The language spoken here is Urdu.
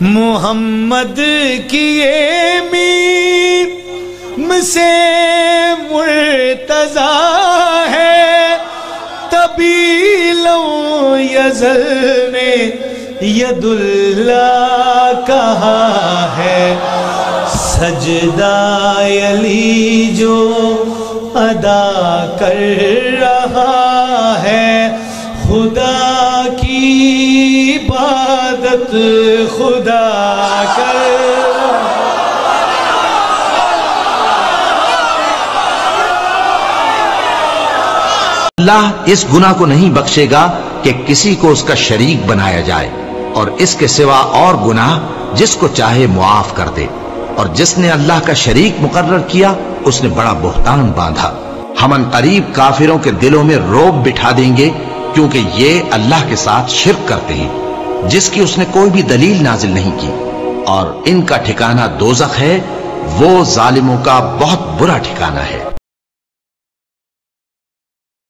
محمد کی یہ میم سے مرتضی ہے، تبھی لو یزل نے ید اللہ کہا ہے، سجدہ علی جو ادا کر رہا ہے، خدا کی عبادت خدا کر اللہ اس گناہ کو نہیں بخشے گا کہ کسی کو اس کا شریک بنایا جائے، اور اس کے سوا اور گناہ جس کو چاہے معاف کر دے، اور جس نے اللہ کا شریک مقرر کیا اس نے بڑا بہتان باندھا۔ ہم ان قریب کافروں کے دلوں میں رعب بٹھا دیں گے، کیونکہ یہ اللہ کے ساتھ شرک کرتے ہیں جس کی اس نے کوئی بھی دلیل نازل نہیں کی، اور ان کا ٹھکانہ دوزخ ہے، وہ ظالموں کا بہت برا ٹھکانہ ہے۔